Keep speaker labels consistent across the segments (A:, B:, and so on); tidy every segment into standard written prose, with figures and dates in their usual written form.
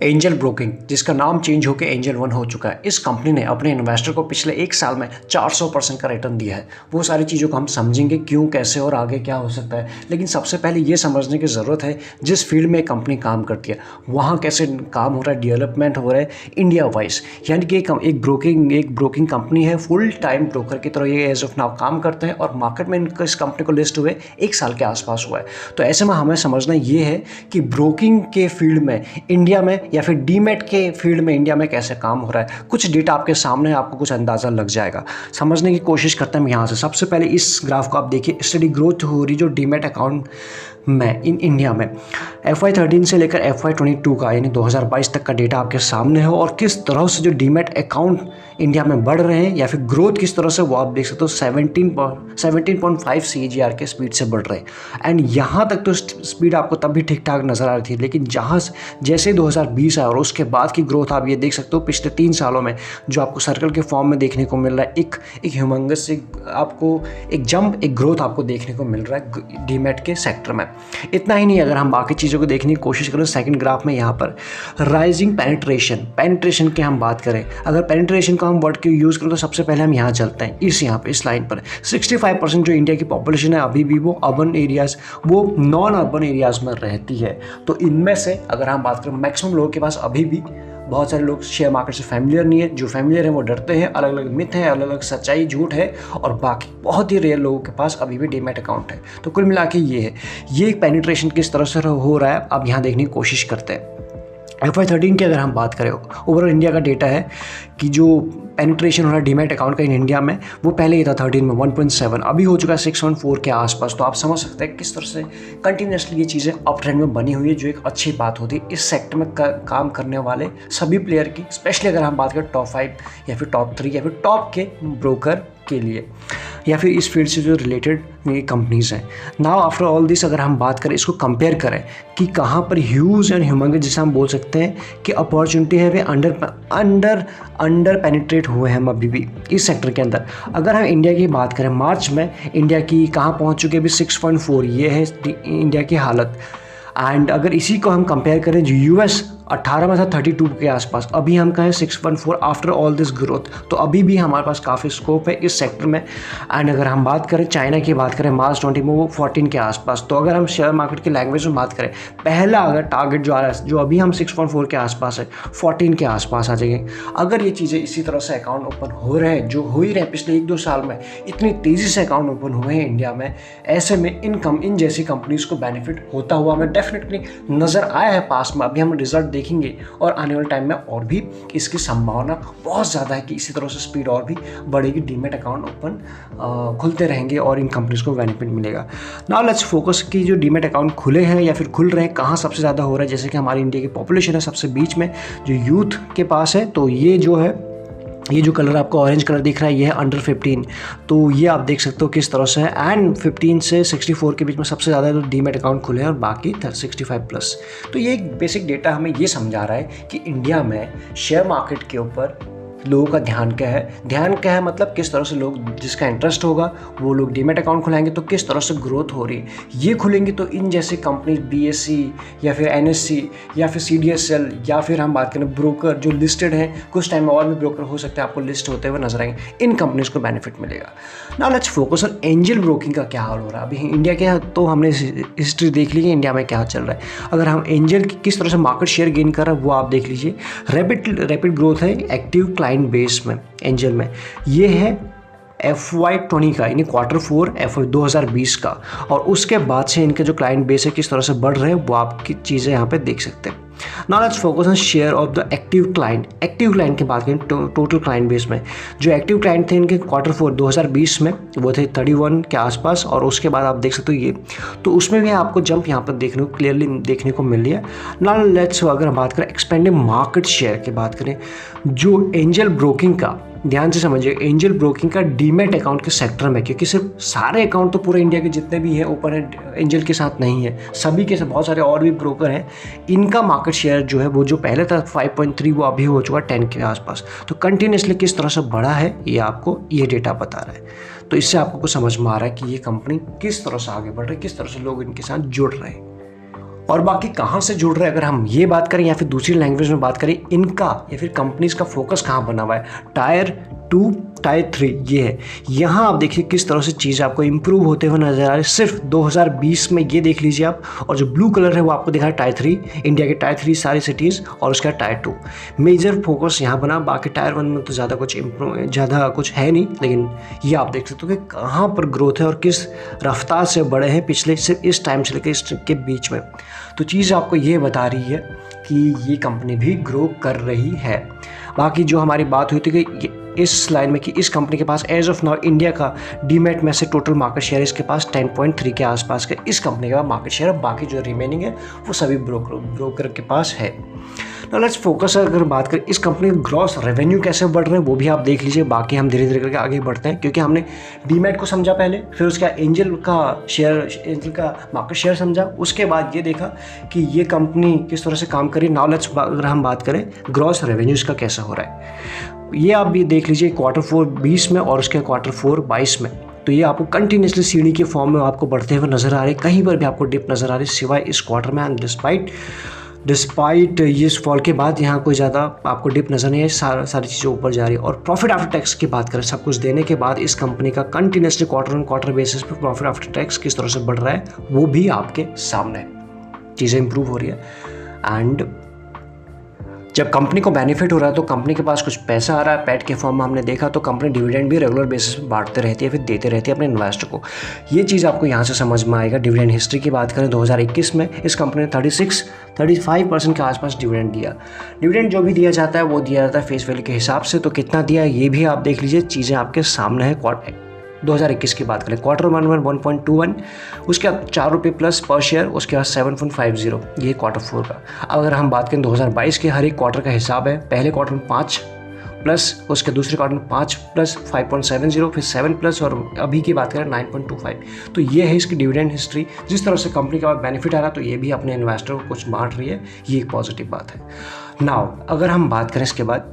A: Angel broking, जिसका नाम change होकर एंजल वन हो चुका है, इस कंपनी ने अपने इन्वेस्टर को पिछले 1 साल में 400% का रिटर्न दिया है। वो सारी चीज़ों को हम समझेंगे क्यों, कैसे और आगे क्या हो सकता है। लेकिन सबसे पहले ये समझने की ज़रूरत है जिस फील्ड में कंपनी काम करती है वहाँ कैसे काम हो रहा है, डेवलपमेंट हो रहा है इंडिया वाइज। यानी कि एक ब्रोकिंग कंपनी है, फुल टाइम ब्रोकर की तरह ये एज ऑफ नाउ काम करते हैं और मार्केट में इस कंपनी को लिस्ट हुए 1 साल के आसपास हुआ है। तो ऐसे में हमें समझना ये है कि ब्रोकिंग के फील्ड में इंडिया में या फिर डीमैट के फील्ड में इंडिया में कैसे काम हो रहा है। कुछ डेटा आपके सामने, आपको कुछ अंदाज़ा लग जाएगा। समझने की कोशिश करते हैं हम यहाँ से। सबसे पहले इस ग्राफ को आप देखिए, स्टडी ग्रोथ हो रही जो डीमैट अकाउंट में इंडिया में FY13 से लेकर FY22 का यानी 2022 तक का डेटा आपके सामने है और किस तरह से जो डीमैट अकाउंट इंडिया में बढ़ रहे हैं या फिर ग्रोथ किस तरह से वो आप देख सकते हो 17.5 CAGR के स्पीड से बढ़ रहे हैं। एंड यहाँ तक तो स्पीड आपको तब भी ठीक ठाक नज़र आ रही थी, लेकिन जहाँ जैसे 2020 आया और उसके बाद की ग्रोथ आप ये देख सकते हो पिछले 3 सालों में जो आपको सर्कल के फॉर्म में देखने को मिल रहा है, एक ह्यूमंगस आपको एक जंप, एक ग्रोथ आपको देखने को मिल रहा है डीमैट के सेक्टर में। इतना ही नहीं, अगर हम बाकी चीज़ों को देखने की कोशिश करें सेकंड ग्राफ में यहाँ पर राइजिंग पेनिट्रेशन की हम बात करें, अगर पेनिट्रेशन को हम वर्ड के यूज़ करें तो सबसे पहले हम यहाँ चलते हैं इस लाइन पर 65% जो इंडिया की पॉपुलेशन है अभी भी वो अर्बन एरियाज़, वो नॉन अर्बन एरियाज़ में रहती है। तो इनमें से अगर हम बात करें मैक्सिमम लोगों के पास अभी भी बहुत सारे लोग शेयर मार्केट से फैमिलियर नहीं है, जो फैमिलियर है वो डरते हैं, अलग अलग मिथ है, अलग अलग सच्चाई झूठ है, और बाकी बहुत ही रेयर लोगों के पास अभी भी डीमैट अकाउंट है। तो कुल मिला के ये है, ये पेनिट्रेशन किस तरह से हो रहा है अब यहाँ देखने की कोशिश करते हैं। FY13 की अगर हम बात करें, ओवरऑल इंडिया का डेटा है कि जो पेनिट्रेशन हो रहा है डीमैट अकाउंट का इन इंडिया में वो पहले ही था 13 में 1.7, अभी हो चुका है 6.4 के आसपास। तो आप समझ सकते हैं किस तरह से कंटिन्यूसली ये चीज़ें अप ट्रेंड में बनी हुई है, जो एक अच्छी बात होती है इस सेक्टर में काम करने वाले सभी प्लेयर की, स्पेशली अगर हम बात करें टॉप 5 या फिर टॉप 3 या फिर टॉप के ब्रोकर के लिए या फिर इस फील्ड से जो रिलेटेड कंपनीज़ हैं। नाउ आफ्टर ऑल दिस अगर हम बात करें, इसको कंपेयर करें कि कहाँ पर ह्यूज एंड ह्यूमंगस, जिसे हम बोल सकते हैं कि अपॉर्चुनिटी है, वे अंडर पेनिट्रेट हुए हैं हम अभी भी इस सेक्टर के अंदर। अगर हम इंडिया की बात करें, मार्च में इंडिया की कहाँ पहुँच चुके हैं अभी 6.4, ये है इंडिया की हालत। एंड अगर इसी को हम कंपेयर करें जो US 18 में था 32 के आसपास, अभी हम कहें 6.4 आफ्टर ऑल दिस ग्रोथ। तो अभी भी हमारे पास काफ़ी स्कोप है इस सेक्टर में। एंड अगर हम बात करें चाइना की बात करें, मार्च 20 में वो 14 के आसपास। तो अगर हम शेयर मार्केट की लैंग्वेज में बात करें, पहला अगर टारगेट जो आ रहा है, जो अभी हम 6.4 के आसपास है, 14 के आसपास आ जाएंगे। अगर ये चीज़ें इसी तरह से अकाउंट ओपन हो रहे हैं, जो हो ही रहे हैं पिछले 1-2 साल में, इतनी तेज़ी से अकाउंट ओपन हुए हैं इंडिया में, ऐसे में इन जैसी कंपनीज़ को बेनिफिट होता हुआ हमें डेफिनेटली नज़र आया है पास में। अभी हम रिजल्ट देखेंगे और आने वाले टाइम में और भी इसकी संभावना बहुत ज़्यादा है कि इसी तरह से स्पीड और भी बढ़ेगी, डीमैट अकाउंट ओपन खुलते रहेंगे और इन कंपनीज को बेनिफिट मिलेगा। नाउ लेट्स फोकस कि जो डीमैट अकाउंट खुले हैं या फिर खुल रहे हैं कहाँ सबसे ज़्यादा हो रहा है। जैसे कि हमारी इंडिया की पॉपुलेशन है सबसे बीच में, जो यूथ के पास है, तो ये जो है, ये जो कलर आपको ऑरेंज कलर दिख रहा है ये है अंडर 15। तो ये आप देख सकते हो किस तरह से है। एंड 15 से 64 के बीच में सबसे ज़्यादा तो डीमैट अकाउंट खुले हैं और बाकी 65+। तो ये एक बेसिक डेटा हमें ये समझा रहा है कि इंडिया में शेयर मार्केट के ऊपर लोगों का ध्यान क्या है, मतलब किस तरह से लोग, जिसका इंटरेस्ट होगा वो लोग डीमैट अकाउंट खुलाएंगे तो किस तरह से ग्रोथ हो रही है। ये खुलेंगे तो इन जैसे कंपनी BSE या फिर NSE या फिर CDSL या फिर हम बात करें ब्रोकर जो लिस्टेड हैं, कुछ टाइम में और भी ब्रोकर हो सकते हैं आपको लिस्ट होते हुए नजर आएंगे, इन कंपनीज को बेनिफिट मिलेगा। Now let's focus on angel broking का क्या हाल हो रहा है अभी इंडिया के। तो हमने हिस्ट्री देख ली कि इंडिया में क्या चल रहा है। अगर हम एंजल किस तरह से मार्केट शेयर गेन कर रहा है वो आप देख लीजिए। रैपिड ग्रोथ है एक्टिव क्लाइंट बेस में एंजल में, ये है FY20 का यानी Q4 2020 का, और उसके बाद से इनके जो क्लाइंट बेस है किस तरह से बढ़ रहे हैं वो आपकी चीज़ें यहाँ पे देख सकते हैं। Now let's focus on share of the active client की बात करें टोटल क्लाइंट बेस में। जो एक्टिव क्लाइंट थे इनके Q4 2020 में वो थे 31 के आसपास, और उसके बाद आप देख सकते हो ये, तो उसमें भी आपको जंप यहाँ पर क्लियरली देखने को मिल रही है। नाउ लेट्स अगर हम बात करें एक्सपेंडिंग मार्केट शेयर की बात करें, जो एंजल ब्रोकिंग का, ध्यान से समझिए, एंजल ब्रोकिंग का डीमैट अकाउंट के सेक्टर में, क्योंकि सिर्फ सारे अकाउंट तो पूरे इंडिया के जितने भी हैं ओपन है एंजल के साथ नहीं है, सभी के साथ बहुत सारे और भी ब्रोकर हैं, इनका मार्केट शेयर जो है वो जो पहले था 5.3 वो अभी हो चुका 10 के आसपास। तो कंटिन्यूसली किस तरह से बढ़ा है ये आपको ये डेटा बता रहा है। तो इससे आपको कुछ समझ में आ रहा है कि ये कंपनी किस तरह से आगे बढ़ रही है, किस तरह से लोग इनके साथ जुड़ रहे हैं। और बाकी कहाँ से जुड़ रहे हैं, अगर हम ये बात करें या फिर दूसरी लैंग्वेज में बात करें, इनका या फिर कंपनीज का फोकस कहाँ बना हुआ है, टायर 2 टायर 3 ये है। यहाँ आप देखिए किस तरह से चीज़ आपको इंप्रूव होते हुए नजर आ रही है सिर्फ 2020 में। ये देख लीजिए आप, और जो ब्लू कलर है वो आपको दिखा है टायर 3, इंडिया के टायर 3 सारी सिटीज़, और उसका टायर 2 मेजर फोकस यहाँ बना। बाकी टायर 1 में तो ज़्यादा कुछ है नहीं, लेकिन ये आप देख सकते हो कि कहाँ पर ग्रोथ है और किस रफ्तार से बढ़े हैं पिछले सिर्फ इस टाइम से लेकर इस के बीच में। तो चीज़ आपको ये बता रही है कि ये कंपनी भी ग्रो कर रही है। बाकी जो हमारी बात हुई थी कि इस लाइन में कि इस कंपनी के पास एज ऑफ नाउ इंडिया का डीमैट में से टोटल मार्केट शेयर इसके पास 10.3 के आसपास का इस कंपनी का मार्केट शेयर है। बाकी जो रिमेनिंग है वो सभी ब्रोकर के पास है। नाउ लेट्स फोकस, अगर बात करें इस कंपनी का ग्रॉस रेवेन्यू कैसे बढ़ रहे हैं वो भी आप देख लीजिए। बाकी हम धीरे धीरे करके आगे बढ़ते हैं, क्योंकि हमने डीमैट को समझा पहले, फिर उसका एंजल का मार्केट शेयर समझा, उसके बाद ये देखा कि ये कंपनी किस तरह से काम करी। नाउ लेट्स अगर हम बात करें ग्रॉस रेवेन्यूज़ का कैसा हो रहा है, ये आप भी देख लीजिए Q4 20 में और उसके Q4 22 में। तो ये आपको कंटिन्यूसली सीढ़ी के फॉर्म में आपको बढ़ते हुए नजर आ रहे हैं, कहीं पर भी आपको डिप नजर आ रही है सिवाय इस क्वार्टर में। एंड डिस्पाइट ये फॉल के बाद यहाँ कोई ज़्यादा आपको डिप नजर नहीं है, सारी चीज़ें ऊपर जा रही है। और प्रॉफिट आफ्टर टैक्स की बात करें, सब कुछ देने के बाद इस कंपनी का continuously quarter on quarter basis पे प्रॉफिट आफ्टर टैक्स किस तरह से बढ़ रहा है वो भी आपके सामने, चीज़ें इंप्रूव हो रही है। एंड जब कंपनी को बेनिफिट हो रहा है तो कंपनी के पास कुछ पैसा आ रहा है पैट के फॉर्म में, हमने देखा तो कंपनी डिविडेंड भी रेगुलर बेसिस पे बांटते रहती है, फिर देते रहती है अपने इन्वेस्टर को। ये चीज़ आपको यहाँ से समझ में आएगा। डिविडेंड हिस्ट्री की बात करें 2021 में इस कंपनी ने 35% के आसपास डिविडेंड दिया। डिविडेंड जो भी दिया जाता है वो दिया जाता है फेस वैल्यू के हिसाब से, तो कितना दिया ये भी आप देख लीजिए, चीज़ें आपके सामने है। 2021 की बात करें Q1 में 1.21, उसके बाद ₹4 प्लस पर शेयर, उसके बाद 7.50, ये Q4 का। अब अगर हम बात करें 2022 के हर एक क्वार्टर का हिसाब है, पहले क्वार्टर में 5 प्लस, उसके दूसरे क्वार्टर में 5 प्लस 5.70, फिर 7 प्लस, और अभी की बात करें 9.25। तो ये है इसकी डिविडेंड हिस्ट्री। जिस तरह से कंपनी के बाद बेनिफिट आ रहा है तो ये भी अपने इन्वेस्टर को कुछ बांट रही है, ये एक पॉजिटिव बात है। नाउ अगर हम बात करें इसके बाद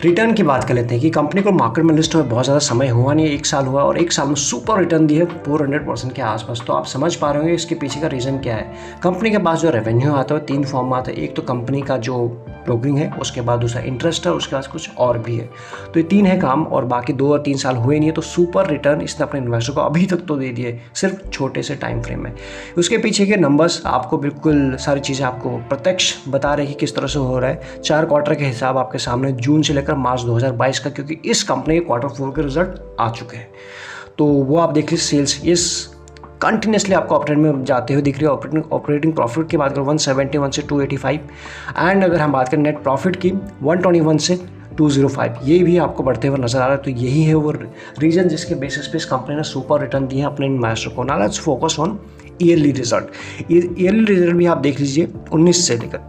A: रिटर्न की बात कर लेते हैं कि कंपनी को मार्केट में लिस्ट हुए बहुत ज़्यादा समय हुआ नहीं है, 1 साल हुआ, और 1 साल में सुपर रिटर्न दी है 400% के आसपास। तो आप समझ पा रहे होंगे इसके पीछे का रीज़न क्या है। कंपनी के पास जो रेवेन्यू आता है 3 फॉर्म में आता है, एक तो कंपनी का जो ब्रोकिंग है, उसके बाद दूसरा इंटरेस्ट है, उसके बाद कुछ और भी है। तो ये 3 है काम, और बाकी 2 और 3 साल हुए नहीं है, तो सुपर रिटर्न इसने अपने इन्वेस्टर को अभी तक तो दे दिए, सिर्फ छोटे से टाइम फ्रेम में। उसके पीछे के नंबर्स आपको बिल्कुल सारी चीज़ें आपको प्रत्यक्ष बता रही है कि किस तरह से हो रहा है। 4 क्वार्टर के हिसाब आपके सामने जून से लेकर मार्च 2022 का, क्योंकि इस कंपनी के Q4 के रिजल्ट आ चुके हैं, तो वो आप देख लीजिए। सेल्स इस कंटिन्यूसली आपको ऑपरेटिंग में जाते हुए दिख रही है। ऑपरेटिंग प्रॉफिट की बात करें 171 से 285, एंड अगर हम बात करें नेट प्रॉफिट की 121 से 205, ये भी आपको बढ़ते हुए नजर आ रहा है। तो यही है वो रीजन जिसके बेसिस पे इस कंपनी ने सुपर रिटर्न दिए हैं अपने इन्वेस्टर को। Now let's focus on yearly result. Yearly result भी आप देख लीजिए 19 से लेकर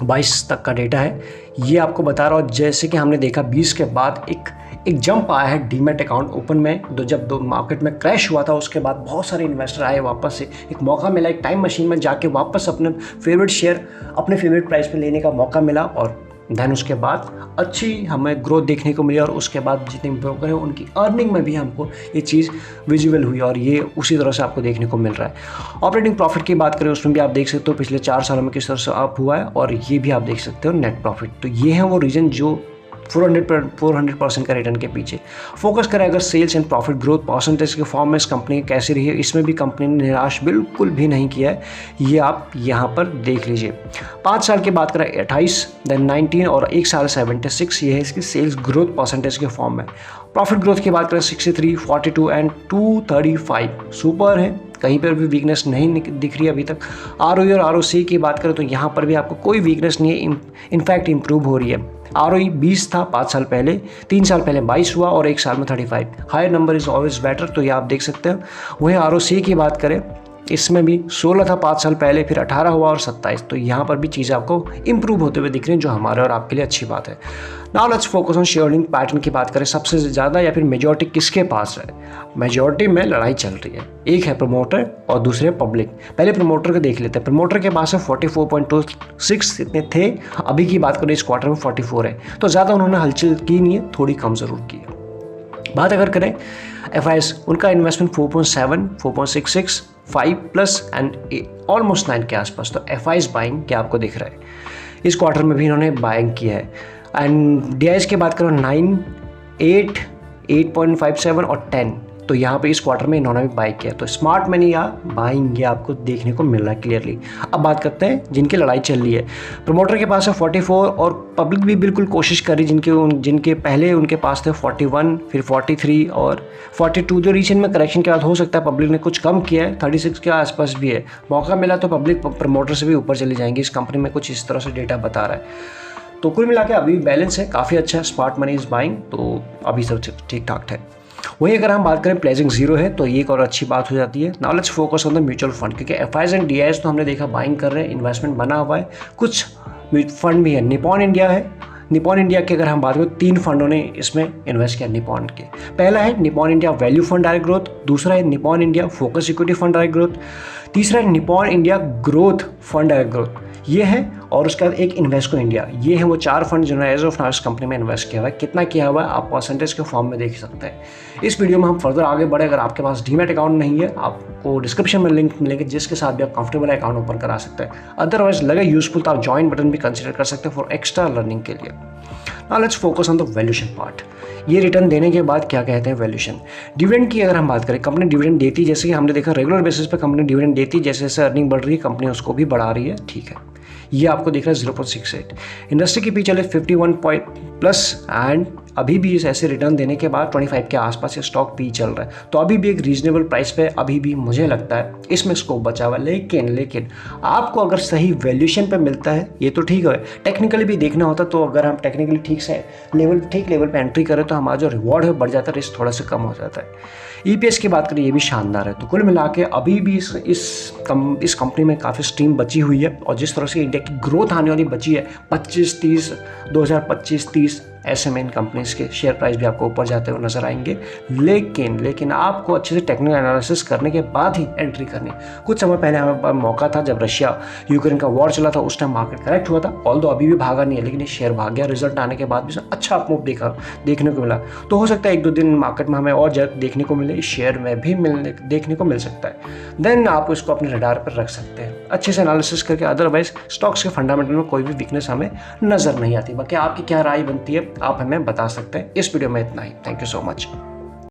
A: 22 तक का डेटा है, ये आपको बता रहा हूँ। जैसे कि हमने देखा 20 के बाद एक जंप आया है डीमैट अकाउंट ओपन में, जब मार्केट में क्रैश हुआ था, उसके बाद बहुत सारे इन्वेस्टर आए वापस से, एक मौका मिला, एक टाइम मशीन में जाके वापस अपने फेवरेट शेयर अपने फेवरेट प्राइस पे लेने का मौका मिला, और देन उसके बाद अच्छी हमें ग्रोथ देखने को मिली, और उसके बाद जितने ब्रोकर हैं उनकी अर्निंग में भी हमको ये चीज़ विजुअल हुई, और ये उसी तरह से आपको देखने को मिल रहा है। ऑपरेटिंग प्रॉफिट की बात करें उसमें भी आप देख सकते हो पिछले 4 सालों में किस तरह से अप हुआ है, और ये भी आप देख सकते हो नेट प्रॉफिट। तो ये है वो रीजन जो 400% का रिटर्न के पीछे फोकस करें। अगर sales and profit growth percentage के फॉर्म में इस कंपनी कैसी रही है, इसमें भी कंपनी ने निराश बिल्कुल भी नहीं किया है, ये आप यहाँ पर देख लीजिए। 5 साल की बात करें 28, देन 19, और 1 साल 76, ये है इसकी सेल्स ग्रोथ परसेंटेज के फॉर्म में। प्रॉफिट ग्रोथ की बात करें 63, 42 एंड 235, सुपर है, कहीं पर भी वीकनेस नहीं दिख रही है अभी तक। ROE और ROC की बात करें तो यहाँ पर भी आपको कोई वीकनेस नहीं है, इनफैक्ट इंप्रूव हो रही है। ROE 20 था 5 साल पहले, 3 साल पहले 22 हुआ, और 1 साल में 35। Higher number is always better, तो ये आप देख सकते हो। वहीं ROC की बात करें, इसमें भी 16 था 5 साल पहले, फिर 18 हुआ और 27। तो यहाँ पर भी चीज़ें आपको इंप्रूव होते हुए दिख रही हैं, जो हमारे और आपके लिए अच्छी बात है। Now let's focus on share holding pattern की बात करें, सबसे ज़्यादा या फिर मेजॉरिटी किसके पास है। मेजॉरिटी में लड़ाई चल रही है, एक है प्रमोटर और दूसरे पब्लिक। पहले प्रमोटर को देख लेते हैं। प्रमोटर के पास है 44.26 इतने थे, अभी की बात करें इस क्वार्टर में 44 है, तो ज़्यादा उन्होंने हलचल की नहीं है, थोड़ी कम ज़रूर की है। बात अगर करें FIs, उनका इन्वेस्टमेंट 4.7, 4.66, 5+ एंड ऑलमोस्ट 9 के आसपास। तो FIs बाइंग क्या आपको दिख रहा है, इस क्वार्टर में भी इन्होंने बाइंग किया है। एंड DIs की बात करो 9, 8, 8.57 और 10, तो यहाँ पे इस क्वार्टर में इन्होंने भी बाई किया। तो स्मार्ट मनी या बाइंग ये आपको देखने को मिल रहा है क्लियरली। अब बात करते हैं जिनकी लड़ाई चल रही है। प्रमोटर के पास है 44 और पब्लिक भी बिल्कुल कोशिश कर रही, जिनके पहले उनके पास थे 41, फिर 43 और 42। जो रिसेंट में करेक्शन के बाद हो सकता है पब्लिक ने कुछ कम किया है, 36 के आसपास भी है। मौका मिला तो पब्लिक प्रमोटर से भी ऊपर चली जाएंगी। इस कंपनी में कुछ इस तरह से डेटा बता रहा है। तो कुल मिला के अभी बैलेंस है, काफ़ी अच्छा है। स्मार्ट मनी इज बाइंग, तो अभी सब ठीक ठाक है। वहीं अगर हम बात करें प्लेजिंग 0 है तो ये एक और अच्छी बात हो जाती है। Now let's focus on the mutual fund, क्योंकि FIs एंड DIs तो हमने देखा बाइंग कर रहे हैं, इन्वेस्टमेंट बना हुआ है। कुछ फंड भी है, निपॉन इंडिया है। निपॉन इंडिया की अगर हम बात करें 3 फंडों ने इसमें इन्वेस्ट किया निपॉन के। पहला है Nippon India value fund direct growth, दूसरा है Nippon India focus equity fund direct growth, तीसरा है Nippon India growth fund direct growth, ये है। और उसके बाद एक इन्वेस्को इंडिया। ये है वो 4 फंड जिन्होंने एज ऑफ नाउ इस कंपनी में इन्वेस्ट किया हुआ है। कितना किया हुआ है आप परसेंटेज के फॉर्म में देख सकते हैं। इस वीडियो में हम फर्दर आगे बढ़े। अगर आपके पास डीमैट अकाउंट नहीं है, आपको डिस्क्रिप्शन में लिंक मिलेंगे जिसके साथ भी आप कंफर्टेबल अकाउंट ओपन करा सकते हैं। अदरवाइज लगे यूजफुल तो आप ज्वाइन बटन भी कंसिडर कर सकते हैं फॉर एक्स्ट्रा लर्निंग के लिए। Now let's focus on the valuation part. ये रिटर्न देने के बाद क्या कहते हैं वैल्यूएशन। डिविडेंड की अगर हम बात करें, कंपनी डिविडेंड देती, जैसे कि हमने देखा रेगुलर बेसिस पे कंपनी डिविडेंड देती, जैसे जैसे अर्निंग बढ़ रही है कंपनी उसको भी बढ़ा रही है, ठीक है। ये आपको दिख रहा है 0.68। इंडस्ट्री के पीछे चले 51+ एंड अभी भी इस ऐसे रिटर्न देने के बाद 25 के आसपास ये स्टॉक पी चल रहा है। तो अभी भी एक रीजनेबल प्राइस पे अभी भी मुझे लगता है इसमें स्कोप बचा हुआ है। लेकिन आपको अगर सही वैल्यूएशन पे मिलता है ये तो ठीक है। टेक्निकली भी देखना होता तो अगर हम टेक्निकली ठीक लेवल पे एंट्री करें तो हमारा जो रिवॉर्ड है बढ़ जाता है, रिस्क थोड़ा सा कम हो जाता है। EPS की बात करें ये भी शानदार है। तो कुल मिला के अभी भी इस कंपनी में काफ़ी स्ट्रीम बची हुई है। और जिस तरह से इंडिया की ग्रोथ आने वाली बची है 2025-30 ऐसे में इन कंपनीज के शेयर प्राइस भी आपको ऊपर जाते हुए नजर आएंगे। लेकिन आपको अच्छे से टेक्निकल एनालिसिस करने के बाद ही एंट्री करनी। कुछ समय पहले हमें पास मौका था जब रशिया यूक्रेन का वॉर चला था, उस टाइम मार्केट करेक्ट हुआ था। ऑल्दो अभी भी भागा नहीं है, लेकिन ये शेयर भाग गया। रिजल्ट आने के बाद भी अच्छा अपमूव देखने को मिला। तो हो सकता है 1-2 दिन मार्केट में हमें और देखने को मिले, इस शेयर में भी देखने को मिल सकता है। देन आप इसको अपने रडार पर रख सकते हैं अच्छे से एनालिसिस करके। अदरवाइज स्टॉक्स के फंडामेंटल में कोई भी वीकनेस हमें नजर नहीं आती। बाकी आपकी क्या राय बनती है आप हमें बता सकते हैं। इस वीडियो में इतना ही। Thank you so much.